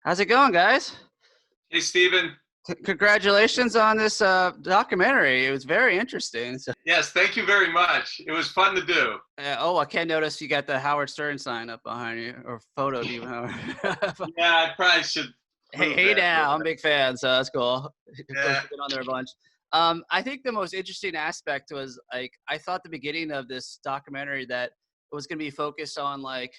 How's it going, guys? Hey, Stephen. Congratulations on this documentary. It was very interesting. Yes, thank you very much. It was fun to do. I can't notice you got the Howard Stern sign up behind you, or photo even. Yeah, I probably should Hey, move hey that a little now, I'm a bit. big fan, so that's cool. Of course, Yeah. you've been on there a bunch. I think the most interesting aspect was like I thought the beginning of this documentary that it was going to be focused on like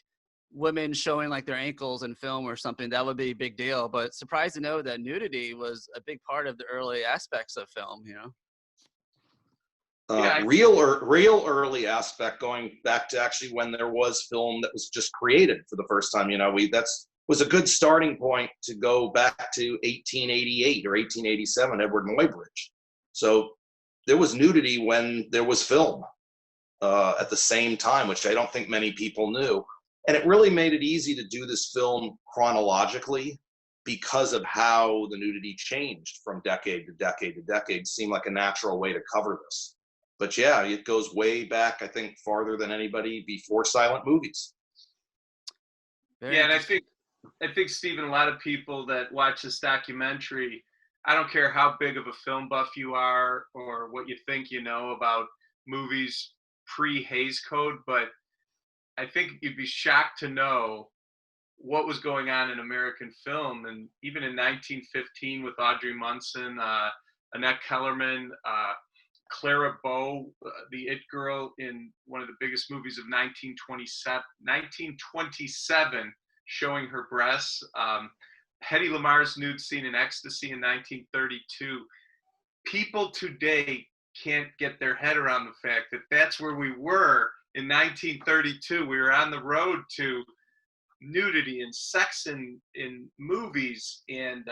women showing like their ankles in film or something. That would be a big deal. But surprised to know that nudity was a big part of the early aspects of film. Yeah, Real early aspect, going back to actually when there was film that was just created for the first time. That's was a good starting point to go back to 1888 or 1887, Edward Muybridge. So there was nudity when there was film at the same time, which I don't think many people knew. And it really made it easy to do this film chronologically because of how the nudity changed from decade to decade to decade. It seemed like a natural way to cover this. But yeah, it goes way back, I think, farther than anybody before silent movies. Very yeah, and interesting. I think Stephen, a lot of people that watch this documentary, I don't care how big of a film buff you are or what you think you know about movies pre-Hays Code, but I think you'd be shocked to know what was going on in American film, and even in 1915 with Audrey Munson, Annette Kellerman, Clara Bow, the It Girl in one of the biggest movies of 1927, showing her breasts. Hedy Lamar's nude scene in Ecstasy in 1932. People today can't get their head around the fact that that's where we were in 1932. We were on the road to nudity and sex in movies, and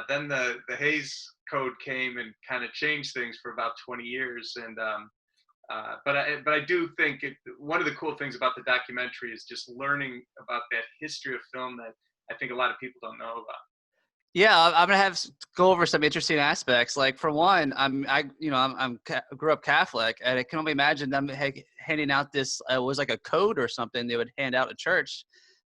then the Hays Code came and kind of changed things for about 20 years. And but I do think one of the cool things about the documentary is just learning about that history of film that I think a lot of people don't know about. Yeah, I'm gonna go over some interesting aspects. Like for one, grew up Catholic, and I can only imagine them handing out this was like a code or something they would hand out at church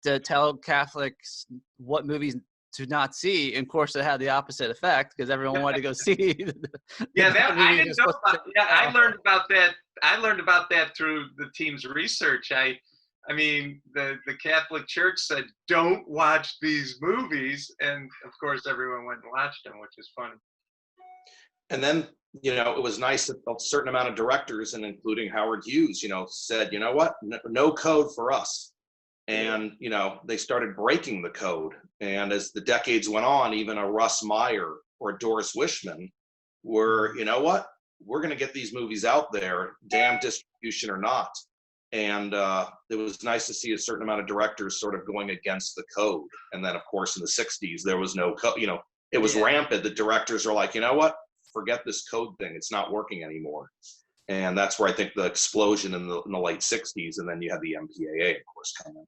to tell Catholics what movies to not see. And of course, it had the opposite effect because everyone wanted to go see Yeah, the that I movies. didn't know about. Yeah, I learned about that. I learned about that through the team's research. I mean, the Catholic Church said, "Don't watch these movies," and of course, everyone went and watched them, which is funny. And then, it was nice that a certain amount of directors, and including Howard Hughes, said, you know what, no code for us. And, they started breaking the code. And as the decades went on, even a Russ Meyer or a Doris Wishman were, you know what, we're going to get these movies out there, damn distribution or not. And it was nice to see a certain amount of directors sort of going against the code. And then, of course, in the 60s, there was no code. It was rampant. The directors are like, you know what, forget this code thing. It's not working anymore. And that's where I think the explosion in the late 60s. And then you had the MPAA, of course, coming.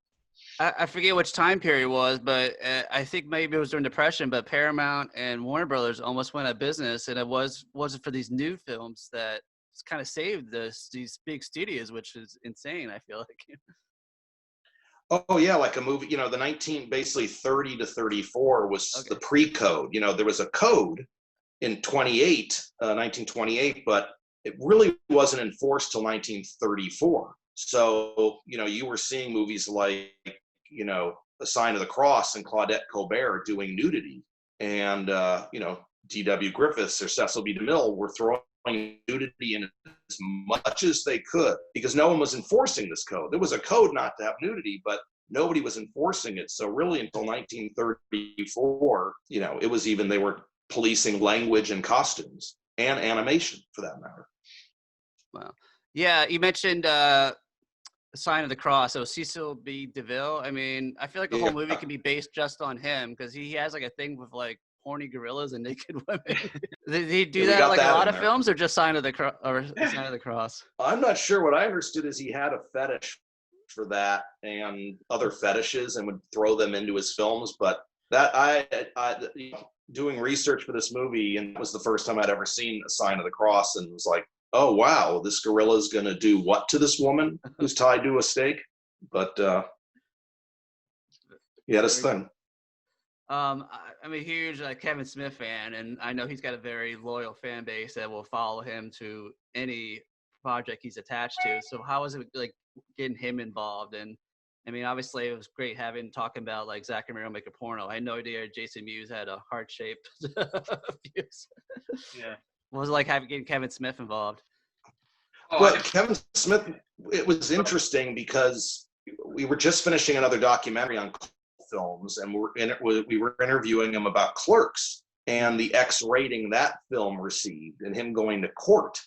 I forget which time period it was, but I think maybe it was during Depression. But Paramount and Warner Brothers almost went out of business, and it wasn't for these new films that kind of saved these big studios, which is insane. I feel like. Oh yeah, like a movie. The basically 30 to 34 was the pre-code. There was a code in 1928, but it really wasn't enforced till 1934. So you were seeing movies like A Sign of the Cross and Claudette Colbert doing nudity, and D.W. Griffiths or Cecil B. DeMille were throwing nudity in as much as they could because no one was enforcing this code. There was a code not to have nudity, but nobody was enforcing it. So really until 1934, it was even, they were policing language and costumes and animation for that matter. Wow. Yeah, you mentioned Sign of the Cross. So Cecil B. DeVille. I mean, I feel like the whole movie can be based just on him because he has like a thing with like horny gorillas and naked women. Did he do that like a lot of films, or just Sign of the Cross? I'm not sure. What I understood is he had a fetish for that and other fetishes and would throw them into his films. But that I doing research for this movie, and it was the first time I'd ever seen A Sign of the Cross, and was like, oh wow, this gorilla's gonna do what to this woman who's tied to a stake? But he had his thing. I'm a huge Kevin Smith fan, and I know he's got a very loyal fan base that will follow him to any project he's attached to. So how was it like getting him involved? And I mean, obviously, it was great talking about like Zach and Mary make a porno. I had no idea Jason Mewes had a heart-shaped views. Yeah. What was it like getting Kevin Smith involved? Well, Kevin Smith, it was interesting because we were just finishing another documentary on films, and we were interviewing him about Clerks and the X rating that film received, and him going to court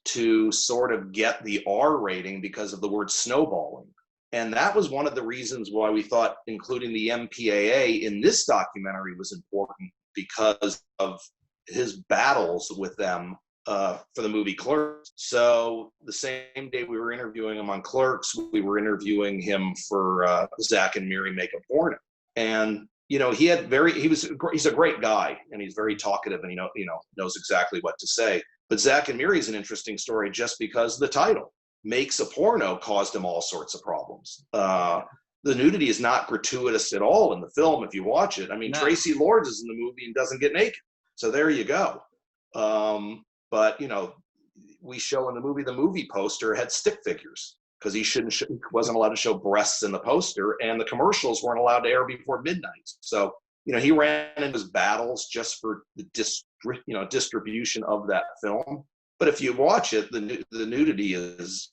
to sort of get the R rating because of the word snowballing. And that was one of the reasons why we thought including the MPAA in this documentary was important, because of his battles with them for the movie Clerks. So the same day we were interviewing him on Clerks, we were interviewing him for Zach and Miri Make a Porno. And you know, he's a great guy, and he's very talkative, and knows exactly what to say. But Zach and Miri is an interesting story just because the title, Makes a Porno, caused him all sorts of problems. The nudity is not gratuitous at all in the film if you watch it. I mean, no. Tracy Lords is in the movie and doesn't get naked. So there you go. But, we show in the movie poster had stick figures because he wasn't allowed to show breasts in the poster, and the commercials weren't allowed to air before midnight. So, he ran into his battles just for the distribution of that film. But if you watch it, the nudity is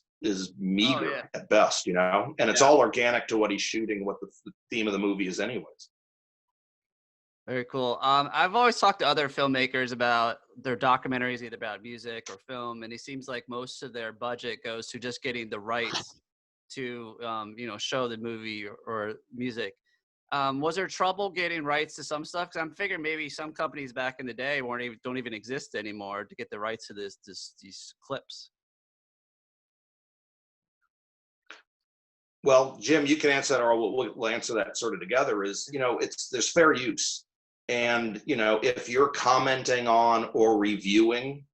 meager at best, and it's all organic to what he's shooting, what the theme of the movie is anyways. Very cool. I've always talked to other filmmakers about their documentaries, either about music or film, and it seems like most of their budget goes to just getting the rights to, show the movie or music. Was there trouble getting rights to some stuff? Because I'm figuring maybe some companies back in the day don't even exist anymore to get the rights to these clips. Well, Jim, you can answer that, or we'll answer that sort of together. There's fair use. And, if you're commenting on or reviewing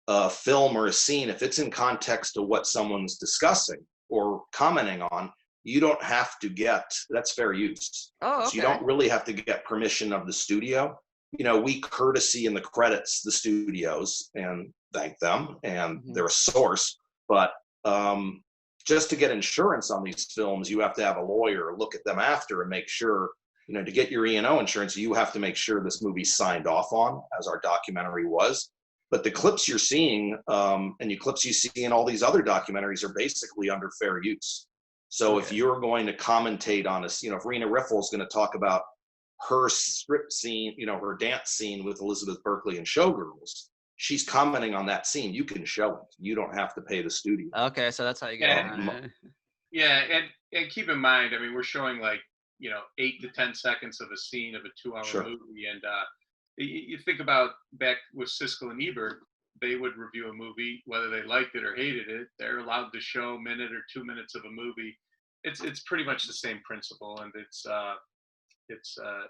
a film or a scene, if it's in context to what someone's discussing or commenting on, you don't have to that's fair use. Oh, okay. So you don't really have to get permission of the studio. We courtesy in the credits the studios and thank them, and they're a source. But just to get insurance on these films, you have to have a lawyer look at them after and make sure, to get your E&O insurance, you have to make sure this movie's signed off on, as our documentary was. But the clips you're seeing and the clips you see in all these other documentaries are basically under fair use. So if you're going to commentate on if Rena Riffle's going to talk about her strip scene, her dance scene with Elizabeth Berkley and Showgirls, she's commenting on that scene. You can show it. You don't have to pay the studio. Okay, so that's how you get it. Yeah, and keep in mind, I mean, we're showing 8 to 10 seconds of a scene of a 2-hour movie, and you think about back with Siskel and Ebert, they would review a movie, whether they liked it or hated it. They're allowed to show a minute or 2 minutes of a movie. It's pretty much the same principle, and it's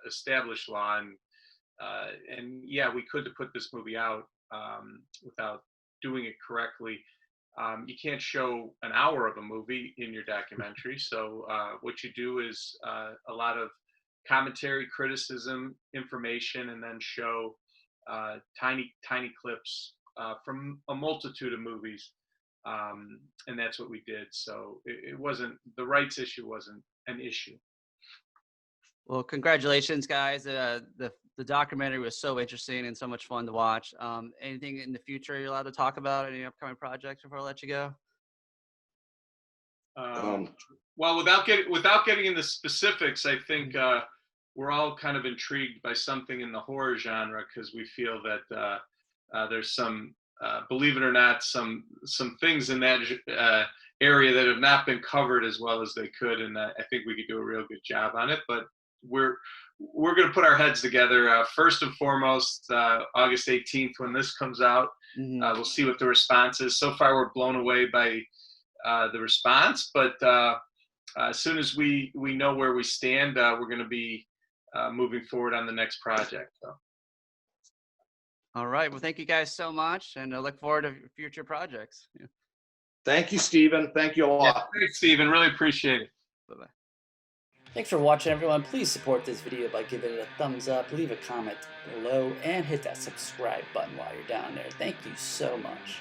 established law. And we could have put this movie out without doing it correctly. You can't show an hour of a movie in your documentary. So what you do is a lot of commentary, criticism, information, and then show tiny clips from a multitude of movies. And that's what we did. So it wasn't, the rights issue wasn't an issue. Well, congratulations, guys. The documentary was so interesting and so much fun to watch. Anything in the future you're allowed to talk about? Any upcoming projects before I let you go? Well, without getting into specifics, I think we're all kind of intrigued by something in the horror genre, because we feel that there's some, believe it or not, some things in that area that have not been covered as well as they could, and I think we could do a real good job on it. But we're going to put our heads together. First and foremost, August 18th, when this comes out, we'll see what the response is. So far, we're blown away by the response, but as soon as we know where we stand, we're going to be moving forward on the next project. So. All right. Well, thank you guys so much, and I look forward to future projects. Yeah. Thank you, Stephen. Thank you a lot. Yeah, thanks, Stephen. Really appreciate it. Bye-bye. Thanks for watching, everyone. Please support this video by giving it a thumbs up, leave a comment below, and hit that subscribe button while you're down there. Thank you so much.